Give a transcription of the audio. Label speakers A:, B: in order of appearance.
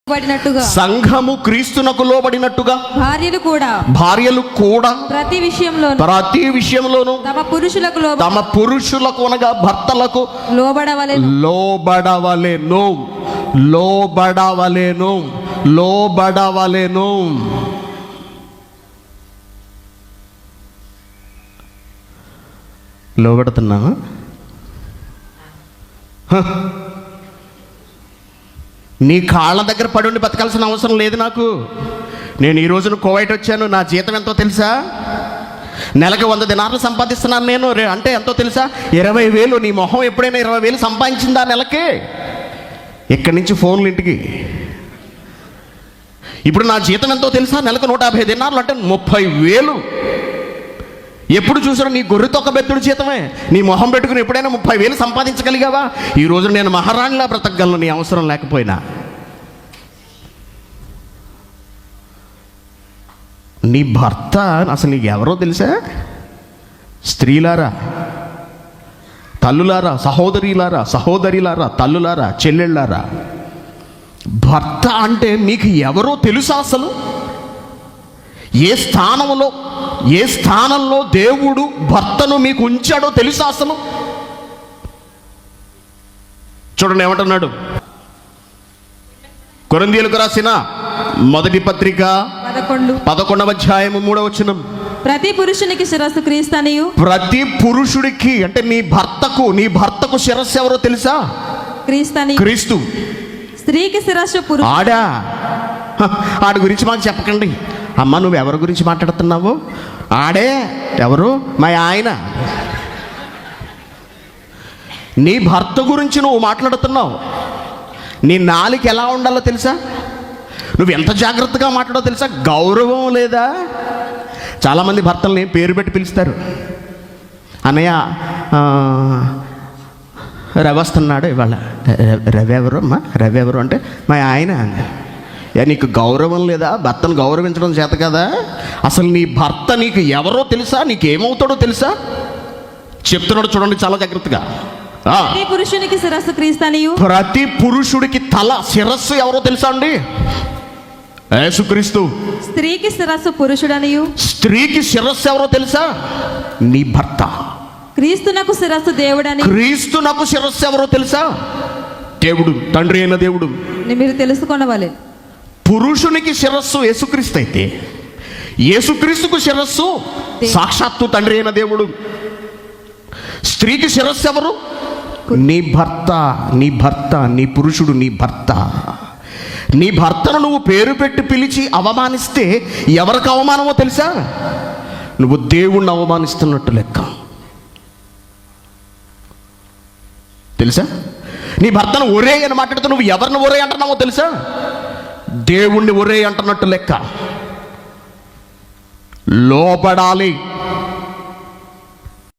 A: లోబడినట్టుగా
B: సంఘము క్రీస్తునకు లోబడినట్టుగా భార్యలు కూడా ప్రతి విషయంలోనూ తమ పురుషులకు అనగా భర్తలకు లోబడవలెను. లోబడుతున్నావా? నీ కాళ్ళ దగ్గర పడుండి బతకాల్సిన అవసరం లేదు నాకు. నేను ఈ రోజున కువైట్ వచ్చాను. నా జీతం ఎంతో తెలుసా? నెలకు 100 దినార్లు సంపాదిస్తున్నాను నేను. అంటే ఎంతో తెలుసా? 20,000. నీ మొహం ఎప్పుడైనా 20,000 సంపాదించిందా నెలకి? ఇక్కడి నుంచి ఫోన్లు ఇంటికి. ఇప్పుడు నా జీతం ఎంతో తెలుసా? నెలకు 150 దినార్లు అంటే 30,000. ఎప్పుడు చూసినా నీ గొర్రెతొక్క బెత్తుడు జీతమే. నీ మొహం పెట్టుకుని ఎప్పుడైనా 30,000 సంపాదించగలిగావా? ఈరోజు నేను మహారాణిలా బ్రతకగలను నీ అవసరం లేకపోయినా. నీ భర్త అసలు నీకు ఎవరో తెలుసా? స్త్రీలారా, తల్లులారా, సహోదరిలారా, తల్లులారా, చెల్లెళ్ళారా, భర్త అంటే మీకు ఎవరో తెలుసా? అసలు ఏ స్థానంలో దేవుడు భర్తను మీకు ఉంచాడో తెలుసా? అసలు చూడండి ఏమంటున్నాడు. కొరింథీయులకు రాసిన మొదటి పత్రిక 11వ అధ్యాయము 3వ వచనం.
A: ప్రతి పురుషునికి శిరస్సు క్రీస్తు.
B: ప్రతి పురుషుడికి అంటే నీ భర్తకు శిరస్సు ఎవరో తెలుసా? క్రీస్తు.
A: స్త్రీకి శిరస్సు పురుషుడు.
B: ఆడి గురించి మాకు చెప్పకండి. అమ్మ, నువ్వు ఎవరి గురించి మాట్లాడుతున్నావు? ఆడే ఎవరు? మా ఆయన. నీ భర్త గురించి నువ్వు మాట్లాడుతున్నావు. నీ నాలుక ఎలా ఉండాలో తెలుసా? నువ్వు ఎంత జాగ్రత్తగా మాట్లాడో తెలుసా? గౌరవం లేదా? చాలామంది భర్తల్ని పేరు పెట్టి పిలుస్తారు. అన్నయ్య, రవి వస్తున్నాడు ఇవాళ. రవి ఎవరు అమ్మా? రవి ఎవరు అంటే మా ఆయన. నీకు గౌరవం లేదా? భర్తను గౌరవించడం చేత కదా? అసలు నీ భర్త నీకు ఎవరో తెలుసా? నీకేమవుతాడో తెలుసా? చెప్తున్నాడు చూడండి చాలా జాగ్రత్తగా.
A: ప్రతి పురుషునికి శిరస్సు క్రీస్తు.
B: ప్రతి పురుషుడికి తల శిరస్సు ఎవరో తెలుసా అండి? యేసుక్రీస్తు.
A: స్త్రీకి శిరస్సు పురుషుడనియు.
B: స్త్రీకి శిరస్సు ఎవరో తెలుసా? నీ భర్త.
A: క్రీస్తునకు శిరస్సు దేవుడని.
B: క్రీస్తునకు శిరస్సు ఎవరో తెలుసా? దేవుడు, తండ్రి అయిన దేవుడు.
A: మీరు తెలుసుకొనవాలి.
B: పురుషునికి శిరస్సు యేసుక్రీస్తు అయితే యేసుక్రీస్తుకు శిరస్సు సాక్షాత్తు తండ్రి అయిన దేవుడు. స్త్రీకి శిరస్సు ఎవరు? నీ భర్త. నీ పురుషుడు నీ భర్త. నీ భర్తను నువ్వు పేరు పెట్టి పిలిచి అవమానిస్తే ఎవరికి అవమానమో తెలుసా? నువ్వు దేవుణ్ణి అవమానిస్తున్నట్టు లెక్క. తెలుసా? నీ భర్తను ఒరే అని మాట్లాడుతూ నువ్వు ఎవరిని ఒరే అంటున్నావో తెలుసా? దేవుణ్ణి ఒరే అంటున్నట్టు లెక్క. లోబడాలి.